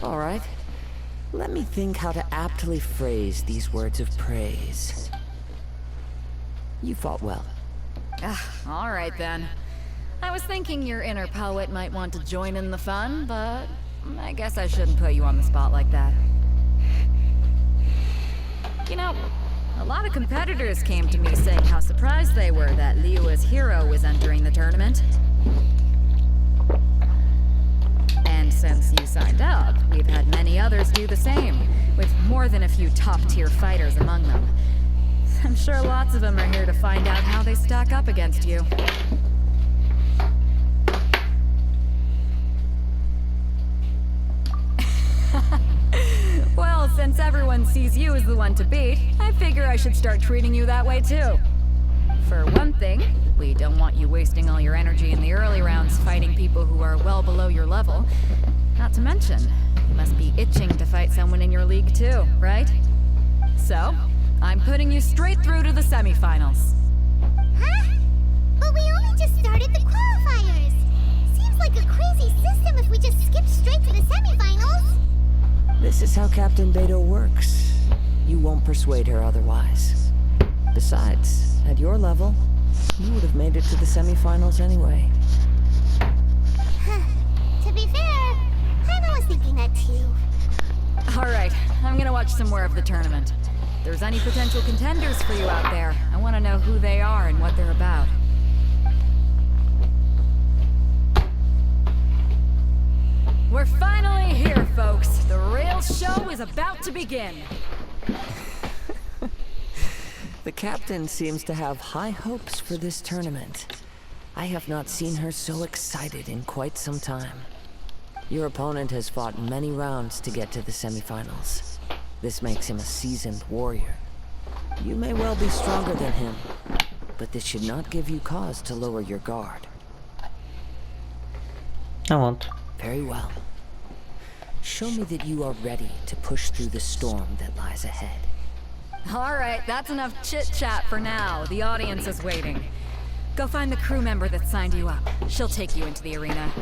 All right. Let me think how to aptly phrase these words of praise. You fought well. All right then. I was thinking your inner poet might want to join in the fun, but I guess I shouldn't put you on the spot like that. You know, a lot of competitors came to me saying how surprised they were that Liyue's hero was entering the tournament. And since you signed up, we've had many others do the same, with more than a few top-tier fighters among them. I'm sure lots of them are here to find out how they stack up against you. Well, since everyone sees you as the one to beat, I figure I should start treating you that way too. For one thing, we don't want you wasting all your energy in the early rounds fighting people who are well below your level. Not to mention, you must be itching to fight someone in your league too, right? So, I'm putting you straight through to the semifinals. Huh? But we only just started the qualifiers. Seems like a crazy system if we just skip straight to the semifinals. This is how Captain Beto works. You won't persuade her otherwise. Besides, at your level, you would have made it to the semifinals anyway. To be fair, I was thinking that too. Alright, I'm gonna watch some more of the tournament. If there's any potential contenders for you out there, I want to know who they are and what they're about. We're finally here, folks. The real show is about to begin. The captain seems to have high hopes for this tournament. I have not seen her so excited in quite some time. Your opponent has fought many rounds to get to the semifinals. This makes him a seasoned warrior. You may well be stronger than him, but this should not give you cause to lower your guard. I won't. Very well. Show me that you are ready to push through the storm that lies ahead. Alright, that's enough chit-chat for now. The audience is waiting. Go find the crew member that signed you up. She'll take you into the arena.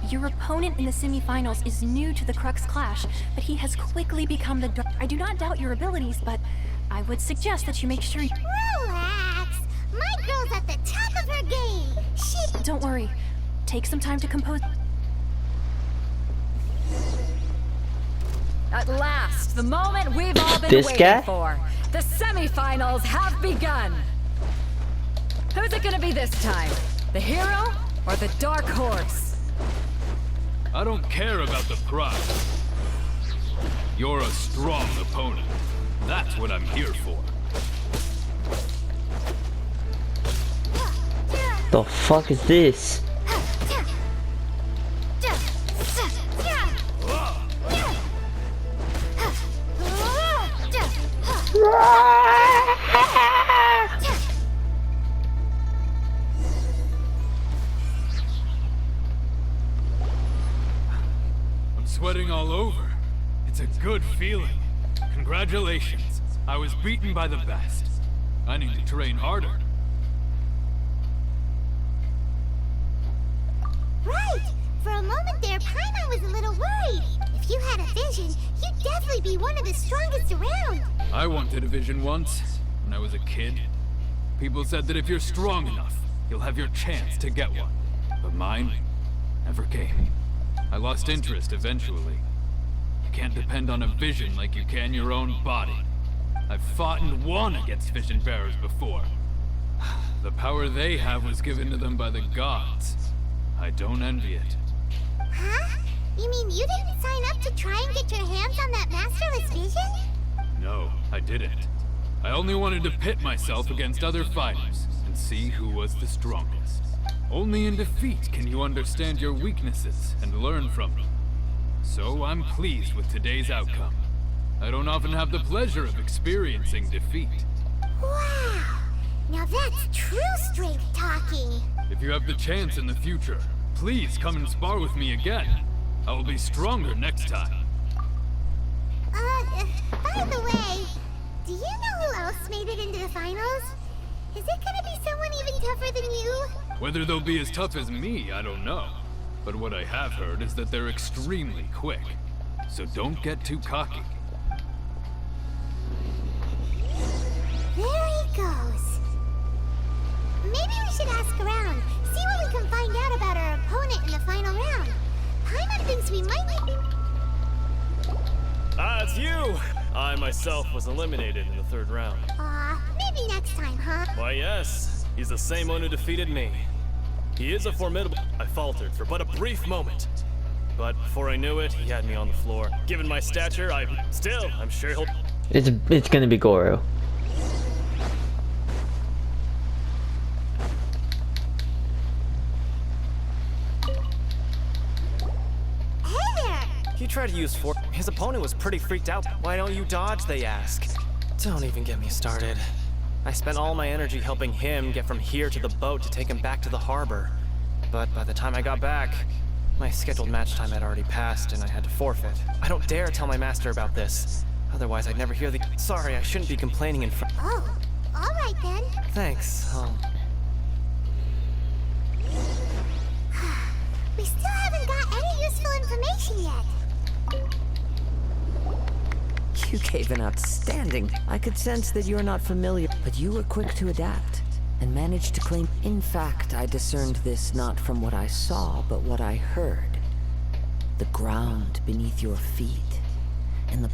Your opponent in the semifinals is new to the Crux Clash, but he has quickly become the dark. I do not doubt your abilities, but I would suggest that you make sure you... Relax! My girl's at the top of her game! She... Don't worry. Take some time to compose... At last, the moment we've all been This waiting guy? for. The semifinals have begun. Who's it gonna be this time? The hero or the dark horse? I don't care about the prize. You're a strong opponent. That's what I'm here for. The fuck is this? I'm sweating all over. It's a good feeling. Congratulations. I was beaten by the best. I need to train harder. Right! For a moment there, Paimon was a little worried. If you had a vision, you'd definitely be one of the strongest around. I wanted a vision once, when I was a kid. People said that if you're strong enough, you'll have your chance to get one. But mine never came. I lost interest eventually. You can't depend on a vision like you can your own body. I've fought and won against vision bearers before. The power they have was given to them by the gods. I don't envy it. Huh? You mean you didn't sign up to try and get your hands on that masterless vision? No, I didn't. I only wanted to pit myself against other fighters and see who was the strongest. Only in defeat can you understand your weaknesses and learn from them. So I'm pleased with today's outcome. I don't often have the pleasure of experiencing defeat. Wow! Now that's true strength talking. If you have the chance in the future, please come and spar with me again. I will be stronger next time. By the way, do you know who else made it into the finals? Is it gonna be someone even tougher than you? Whether they'll be as tough as me, I don't know. But what I have heard is that they're extremely quick. So don't get too cocky. There he goes. Maybe we should ask around, see what we can find out about our opponent in the final round. Paimon thinks we might be... Ah, it's you! I myself was eliminated in the 3rd round. Aw, maybe next time, huh? Why, yes. He's the same one who defeated me. He is a formidable... I faltered for but a brief moment. But before I knew it, he had me on the floor. Given my stature, I'm sure he'll... It's gonna be Goro. Hey there! He tried to use force. His opponent was pretty freaked out. Why don't you dodge, they ask. Don't even get me started. I spent all my energy helping him get from here to the boat to take him back to the harbor. But by the time I got back, my scheduled match time had already passed and I had to forfeit. I don't dare tell my master about this. Otherwise, I'd never hear the... Sorry, I shouldn't be complaining in front... Oh, alright then. Thanks, We still haven't got any useful information yet. You gave an outstanding. I could sense that you're not familiar, but you were quick to adapt and managed to claim. In fact, I discerned this not from what I saw, but what I heard. The ground beneath your feet and the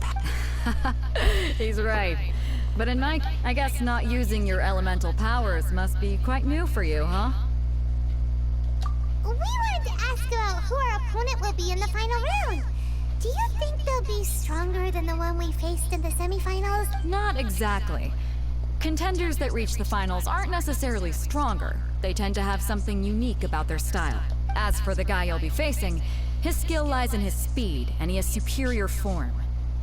He's right. But in my... I guess not using your elemental powers must be quite new for you, huh? We wanted to ask about who our opponent will be in the final round. Do you think they'll be stronger than the one we faced in the semifinals? Not exactly. Contenders that reach the finals aren't necessarily stronger. They tend to have something unique about their style. As for the guy you'll be facing, his skill lies in his speed, and he has superior form.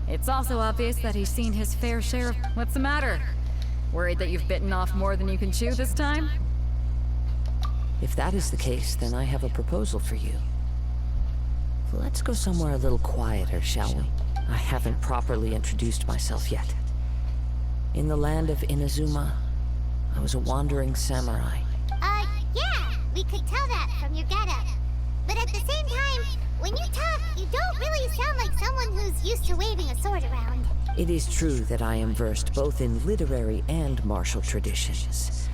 It's also obvious that he's seen his fair share of... What's the matter? Worried that you've bitten off more than you can chew this time? If that is the case, then I have a proposal for you. Let's go somewhere a little quieter, shall we? I haven't properly introduced myself yet. In the land of Inazuma, I was a wandering samurai. Yeah, we could tell that from your getup. But at the same time, when you talk, you don't really sound like someone who's used to waving a sword around. It is true that I am versed both in literary and martial traditions.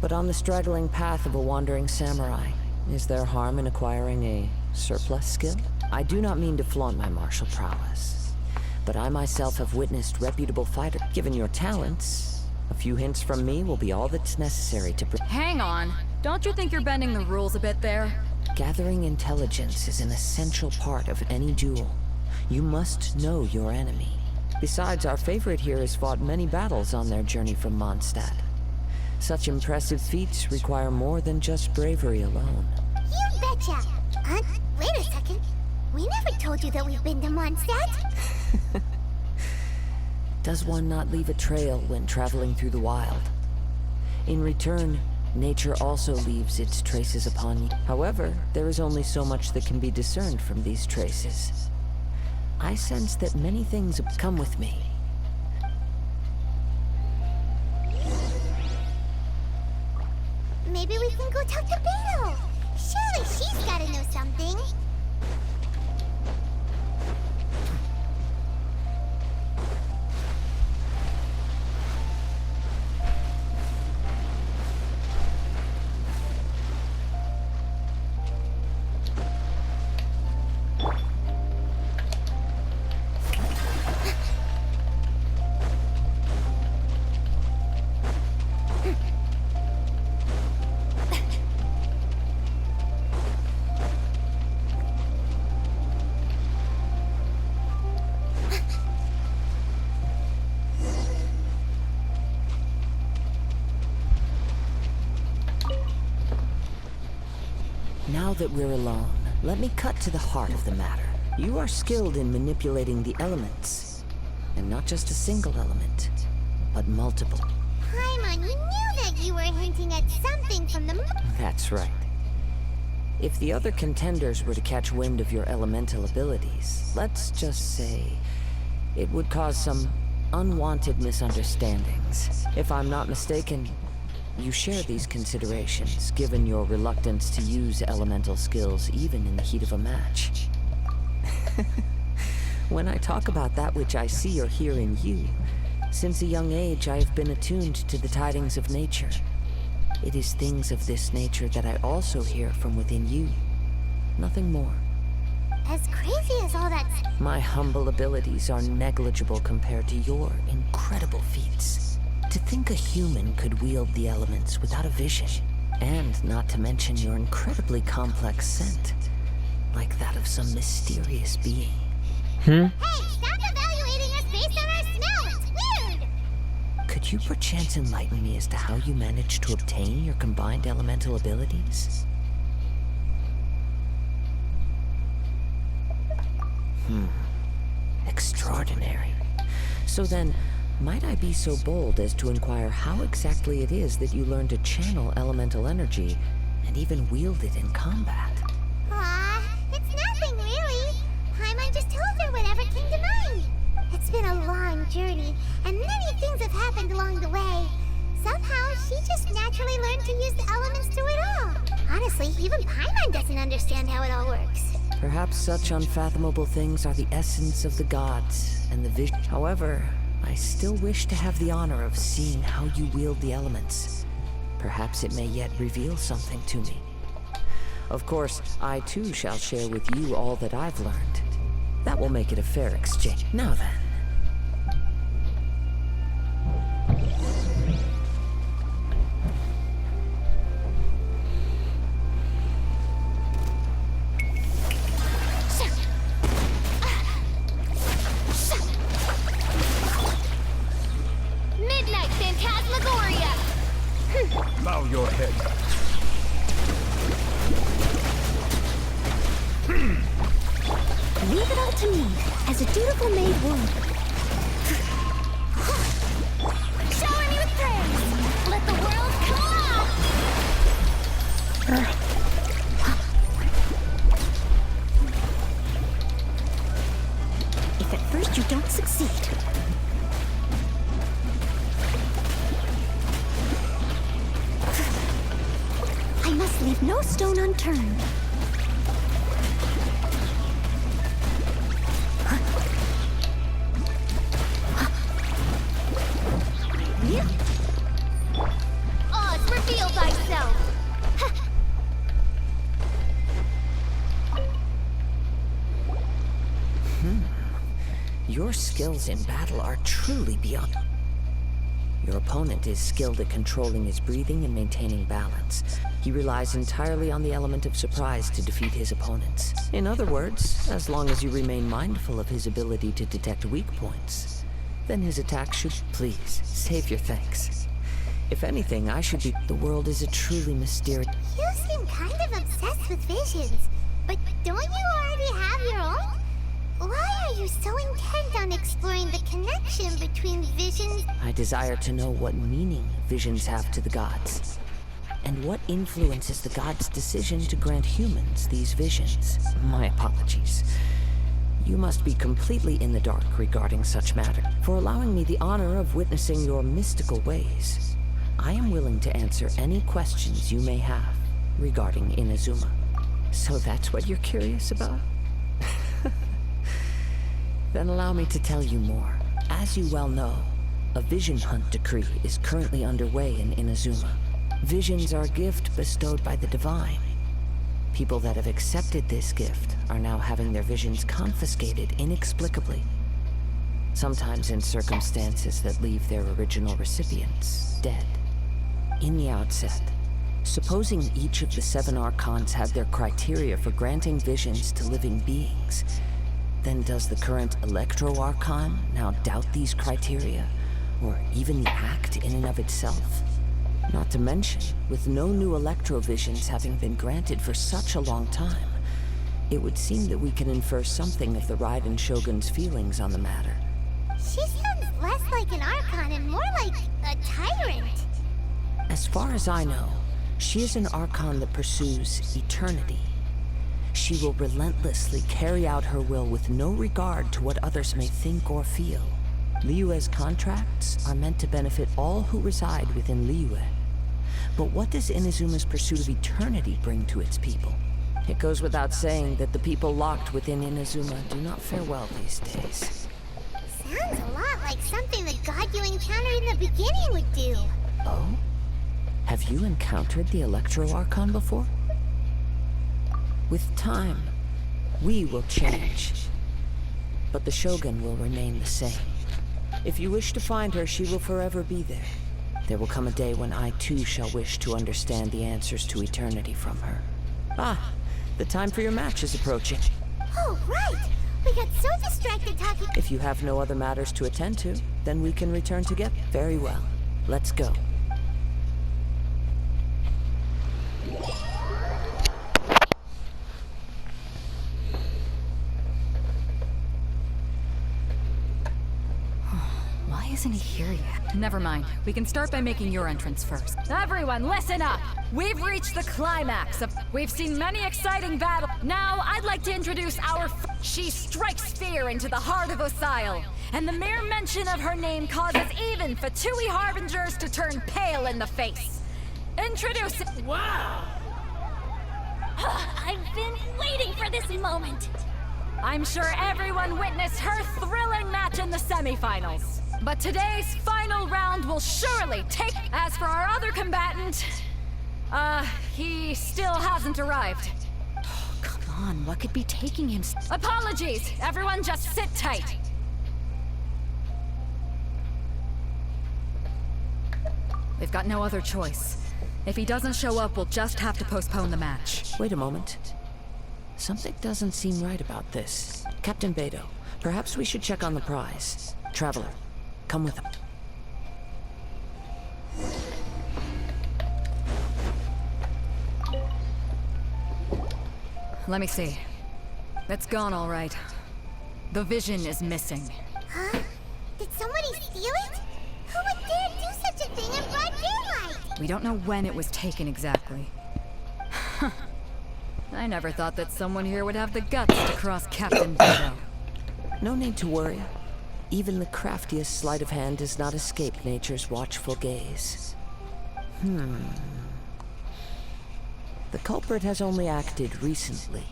But on the straggling path of a wandering samurai, is there harm in acquiring a surplus skill? I do not mean to flaunt my martial prowess, but I myself have witnessed reputable fighters. Given your talents, a few hints from me will be all that's necessary to Hang on. Don't you think you're bending the rules a bit there? Gathering intelligence is an essential part of any duel. You must know your enemy. Besides, our favorite here has fought many battles on their journey from Mondstadt. Such impressive feats require more than just bravery alone. You betcha! Wait a second. We never told you that we've been to Mondstadt. Does one not leave a trail when traveling through the wild? In return, nature also leaves its traces upon you. However, there is only so much that can be discerned from these traces. I sense that many things have come with me. Maybe we can go talk to Beetle. Surely she's gotta know something. Now that we're alone, let me cut to the heart of the matter. You are skilled in manipulating the elements. And not just a single element, but multiple. Paimon, you knew that you were hinting at something from the That's right. If the other contenders were to catch wind of your elemental abilities, let's just say it would cause some unwanted misunderstandings. If I'm not mistaken, you share these considerations, given your reluctance to use elemental skills even in the heat of a match. When I talk about that which I see or hear in you, since a young age I have been attuned to the tidings of nature. It is things of this nature that I also hear from within you. Nothing more. As crazy as all that. My humble abilities are negligible compared to your incredible feats. To think a human could wield the elements without a vision, and not to mention your incredibly complex scent, like that of some mysterious being. Hey, stop evaluating us based on our smell! It's weird! Could you perchance enlighten me as to how you managed to obtain your combined elemental abilities? Extraordinary. So then, might I be so bold as to inquire how exactly it is that you learned to channel elemental energy and even wield it in combat? Aw, it's nothing really. Paimon just told her whatever came to mind. It's been a long journey, and many things have happened along the way. Somehow, she just naturally learned to use the elements through it all. Honestly, even Paimon doesn't understand how it all works. Perhaps such unfathomable things are the essence of the gods and the vision. However, I still wish to have the honor of seeing how you wield the elements. Perhaps it may yet reveal something to me. Of course, I too shall share with you all that I've learned. That will make it a fair exchange. Now then. Midnight Phantasmagoria! Bow your head. Leave it all to me, as a dutiful maid would. Shower me with praise! Let the world collapse! If at first you don't succeed, I must leave no stone unturned. Oz, reveal thyself! Your skills in battle are truly beyond. Your opponent is skilled at controlling his breathing and maintaining balance. He relies entirely on the element of surprise to defeat his opponents. In other words, as long as you remain mindful of his ability to detect weak points, then his attack should... Please, save your thanks. If anything, I should be... The world is a truly mysterious... You seem kind of obsessed with visions, but don't you already have your own? Why are you so intent on exploring the connection between visions? I desire to know what meaning visions have to the gods, and what influences the gods' decision to grant humans these visions. My apologies. You must be completely in the dark regarding such matter. For allowing me the honor of witnessing your mystical ways, I am willing to answer any questions you may have regarding Inazuma. So that's what you're curious about? Then allow me to tell you more. As you well know, a vision hunt decree is currently underway in Inazuma. Visions are a gift bestowed by the divine. People that have accepted this gift are now having their visions confiscated inexplicably. Sometimes in circumstances that leave their original recipients dead. In the outset, supposing each of the 7 archons had their criteria for granting visions to living beings, then does the current Electro Archon now doubt these criteria, or even the act in and of itself? Not to mention, with no new electrovisions having been granted for such a long time, it would seem that we can infer something of the Raiden Shogun's feelings on the matter. She sounds less like an Archon and more like a tyrant. As far as I know, she is an Archon that pursues eternity. She will relentlessly carry out her will with no regard to what others may think or feel. Liyue's contracts are meant to benefit all who reside within Liyue. But what does Inazuma's pursuit of eternity bring to its people? It goes without saying that the people locked within Inazuma do not fare well these days. Sounds a lot like something the god you encountered in the beginning would do. Oh? Have you encountered the Electro Archon before? With time, we will change. But the Shogun will remain the same. If you wish to find her, she will forever be there. There will come a day when I too shall wish to understand the answers to eternity from her. Ah, the time for your match is approaching. Oh, right! We got so distracted talking. If you have no other matters to attend to, then we can return together. Very well. Let's go. Why isn't he here yet? Never mind. We can start by making your entrance first. Everyone, listen up! We've reached the climax of... We've seen many exciting battles. Now, I'd like to introduce our... She strikes fear into the heart of Osile, and the mere mention of her name causes even Fatui Harbingers to turn pale in the face. Introducing... Wow! I've been waiting for this moment. I'm sure everyone witnessed her thrilling match in the semifinals. But today's final round will surely take... As for our other combatant... he still hasn't arrived. Oh, come on, what could be taking him? Apologies! Everyone just sit tight. We've got no other choice. If he doesn't show up, we'll just have to postpone the match. Wait a moment. Something doesn't seem right about this. Captain Beidou, perhaps we should check on the prize. Traveler, come with us. Let me see. It's gone all right. The vision is missing. Huh? Did somebody steal it? Who would dare do such a thing in broad daylight? We don't know when it was taken exactly. I never thought that someone here would have the guts to cross Captain Beidou. No need to worry. Even the craftiest sleight of hand does not escape nature's watchful gaze. The culprit has only acted recently.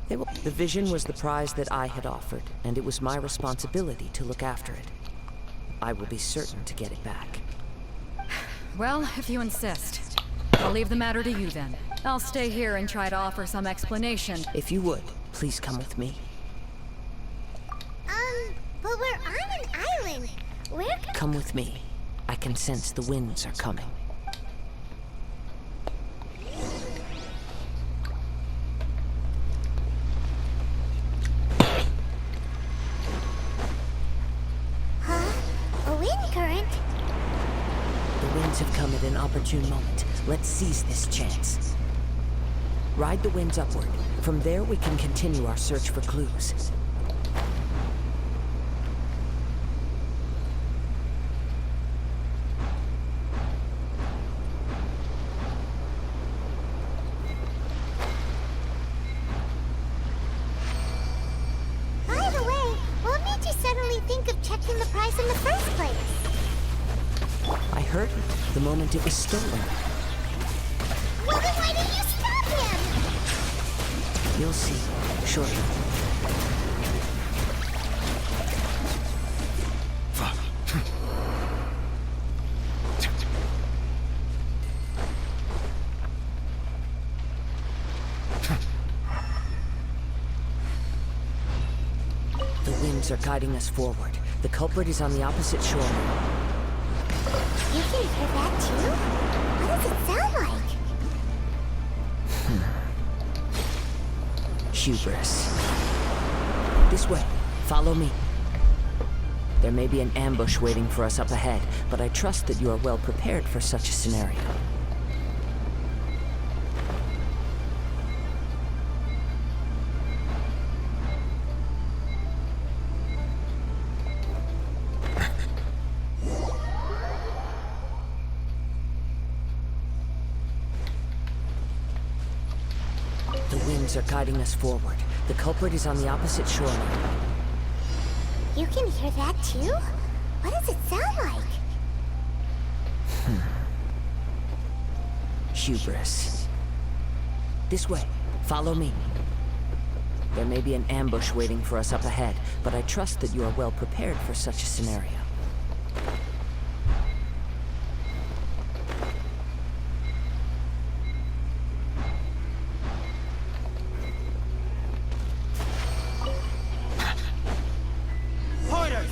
The vision was the prize that I had offered, and it was my responsibility to look after it. I will be certain to get it back. Well, if you insist. I'll leave the matter to you then. I'll stay here and try to offer some explanation. If you would, please come with me. But we're on an island. Where could... Come with me. I can sense the winds are coming. Huh? A wind current? The winds have come at an opportune moment. Let's seize this chance. Ride the winds upward. From there, we can continue our search for clues. By the way, what made you suddenly think of checking the price in the first place? I heard it the moment it was stolen. Well, then why didn't you stop him? You'll see shortly. The winds are guiding us forward. The culprit is on the opposite shore now. You can hear that too? What does it sound like? Hubris. This way. Follow me. There may be an ambush waiting for us up ahead, but I trust that you are well prepared for such a scenario. The winds are guiding us forward. The culprit is on the opposite shoreline. You can hear that too? What does it sound like? Hubris. This way. Follow me. There may be an ambush waiting for us up ahead, but I trust that you are well prepared for such a scenario.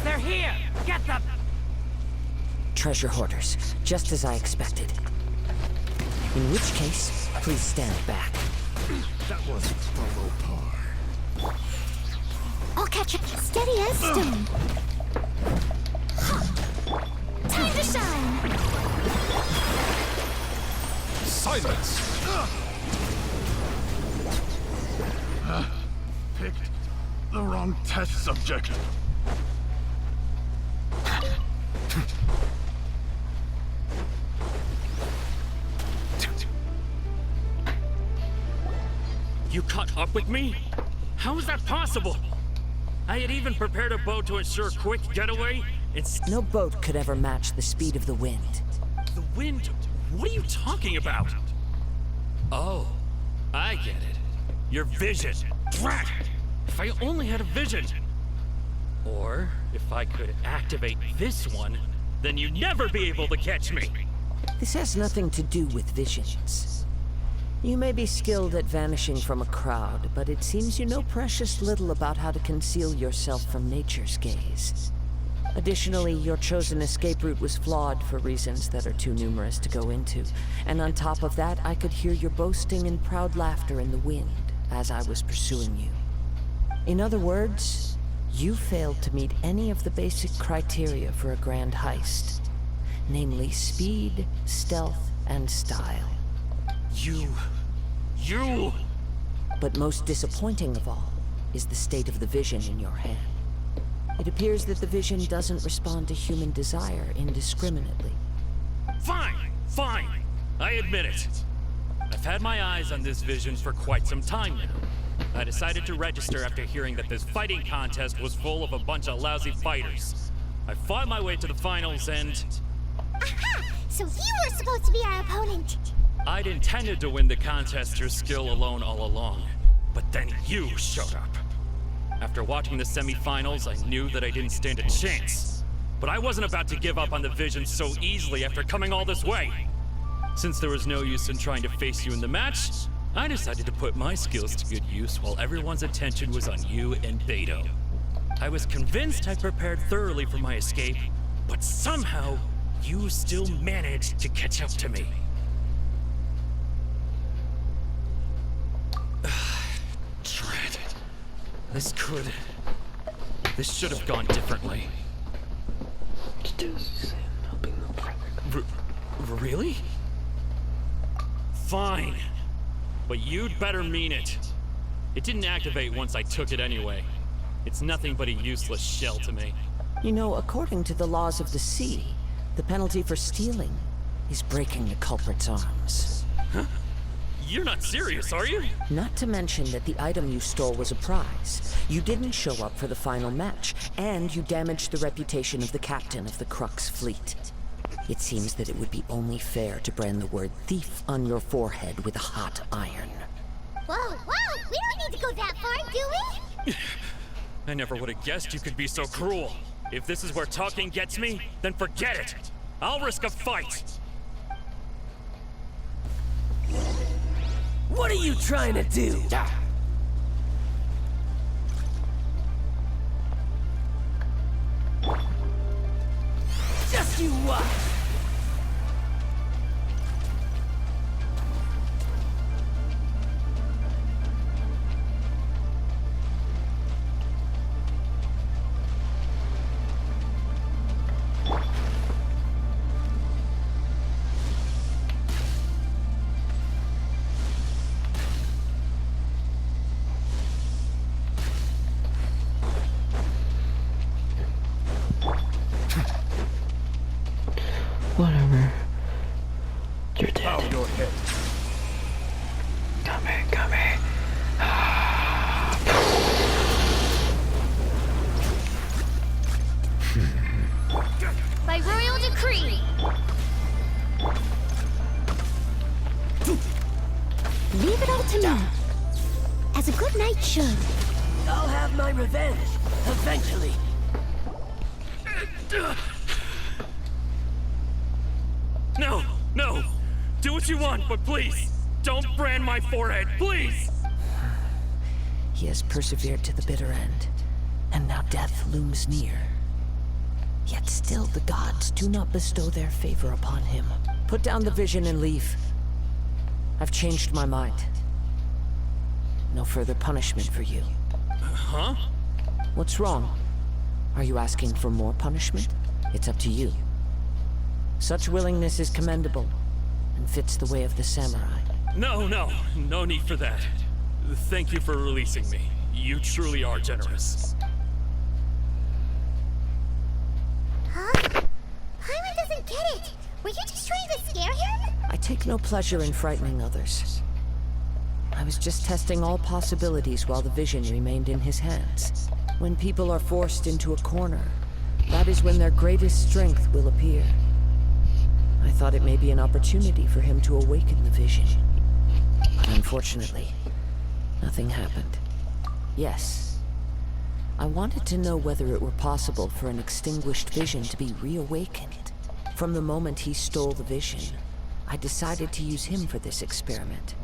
They're here! Get them! Treasure hoarders, just as I expected. In which case, please stand back. That was below par. I'll catch up. Steady as stone. Time to shine! Silence! Picked the wrong test subject. You caught up with me? How is that possible? I had even prepared a boat to ensure a quick getaway. No boat could ever match the speed of the wind. The wind? What are you talking about? Oh, I get it. Your vision. Drat! If I only had a vision. Or, if I could activate this one, then you'd never be able to catch me. This has nothing to do with visions. You may be skilled at vanishing from a crowd, but it seems you know precious little about how to conceal yourself from nature's gaze. Additionally, your chosen escape route was flawed for reasons that are too numerous to go into. And on top of that, I could hear your boasting and proud laughter in the wind as I was pursuing you. In other words, you failed to meet any of the basic criteria for a grand heist. Namely speed, stealth, and style. You... But most disappointing of all is the state of the vision in your hand. It appears that the vision doesn't respond to human desire indiscriminately. Fine. I admit it. I've had my eyes on this vision for quite some time now. I decided to register after hearing that this fighting contest was full of a bunch of lousy fighters. I fought my way to the finals and... Aha! So you were supposed to be our opponent! I'd intended to win the contest through skill alone all along, but then you showed up. After watching the semi-finals, I knew that I didn't stand a chance. But I wasn't about to give up on the vision so easily after coming all this way. Since there was no use in trying to face you in the match, I decided to put my skills to good use while everyone's attention was on you and Beto. I was convinced I prepared thoroughly for my escape, but somehow, you still managed to catch up to me. Dread. This should have gone differently. Really? Fine. But you'd better mean it. It didn't activate once I took it anyway. It's nothing but a useless shell to me. You know, according to the laws of the sea, the penalty for stealing is breaking the culprit's arms. Huh? You're not serious, are you? Not to mention that the item you stole was a prize. You didn't show up for the final match, and you damaged the reputation of the captain of the Crux fleet. It seems that it would be only fair to brand the word thief on your forehead with a hot iron. Whoa! We don't need to go that far, do we? I never would have guessed you could be so cruel. If this is where talking gets me, then forget it. I'll risk a fight. What are you trying to do? Just you watch! ahead. Come here, come here. By royal decree. Leave it all to me. As a good knight should. I'll have my revenge, eventually. No, no. Do what you want, but please, don't brand my forehead, please! He has persevered to the bitter end, and now death looms near. Yet still the gods do not bestow their favor upon him. Put down the vision and leave. I've changed my mind. No further punishment for you. Huh? What's wrong? Are you asking for more punishment? It's up to you. Such willingness is commendable, and fits the way of the samurai. No need for that. Thank you for releasing me. You truly are generous. Huh? Paimon doesn't get it. Were you just trying to scare him? I take no pleasure in frightening others. I was just testing all possibilities while the vision remained in his hands. When people are forced into a corner, that is when their greatest strength will appear. I thought it may be an opportunity for him to awaken the vision. But unfortunately, nothing happened. Yes, I wanted to know whether it were possible for an extinguished vision to be reawakened. From the moment he stole the vision, I decided to use him for this experiment.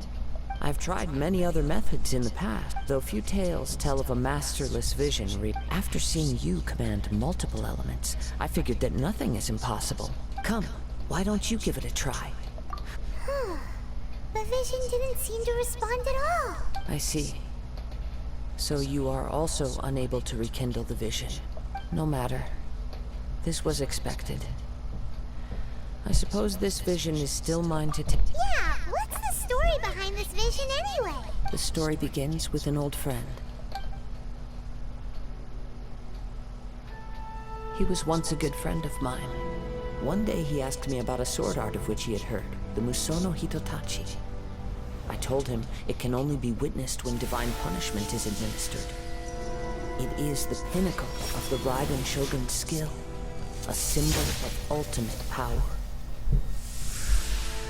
I've tried many other methods in the past, though few tales tell of a masterless vision. After seeing you command multiple elements, I figured that nothing is impossible. Come, why don't you give it a try? The vision didn't seem to respond at all. I see. So you are also unable to rekindle the vision. No matter. This was expected. I suppose this vision is still mine to take. Yeah, what's the story behind this vision anyway? The story begins with an old friend. He was once a good friend of mine. One day he asked me about a sword art of which he had heard, the Musono Hitotachi. I told him it can only be witnessed when divine punishment is administered. It is the pinnacle of the Raiden Shogun's skill, a symbol of ultimate power.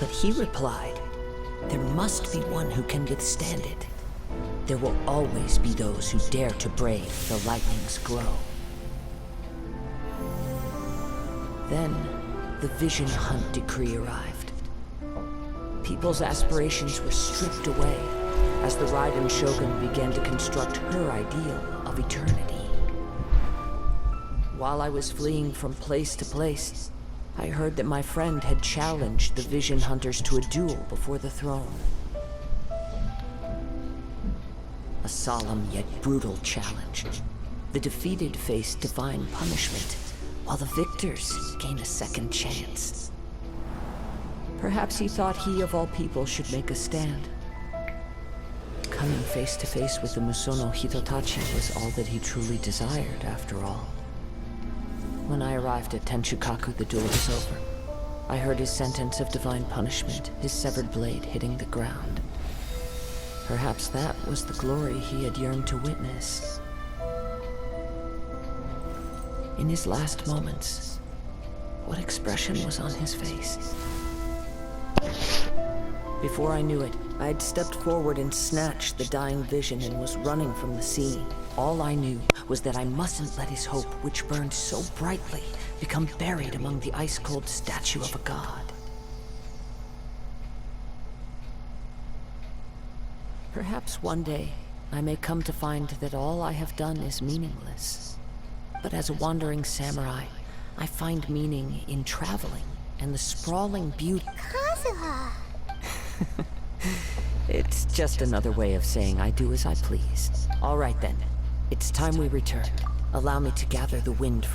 But he replied, there must be one who can withstand it. There will always be those who dare to brave the lightning's glow. Then, the Vision Hunt decree arrived. People's aspirations were stripped away as the Raiden Shogun began to construct her ideal of eternity. While I was fleeing from place to place, I heard that my friend had challenged the Vision Hunters to a duel before the throne. A solemn yet brutal challenge. The defeated face divine punishment, while the victors gain a second chance. Perhaps he thought he of all people should make a stand. Coming face to face with the Musono Hitotachi was all that he truly desired, after all. When I arrived at Tenshukaku, the duel was over. I heard his sentence of divine punishment, his severed blade hitting the ground. Perhaps that was the glory he had yearned to witness. In his last moments, what expression was on his face? Before I knew it, I had stepped forward and snatched the dying vision and was running from the scene. All I knew was that I mustn't let his hope, which burned so brightly, become buried among the ice-cold statue of a god. Perhaps one day, I may come to find that all I have done is meaningless. But as a wandering samurai, I find meaning in traveling and the sprawling beauty. Kazuha! It's just another way of saying I do as I please. All right then, it's time we return. Allow me to gather the wind.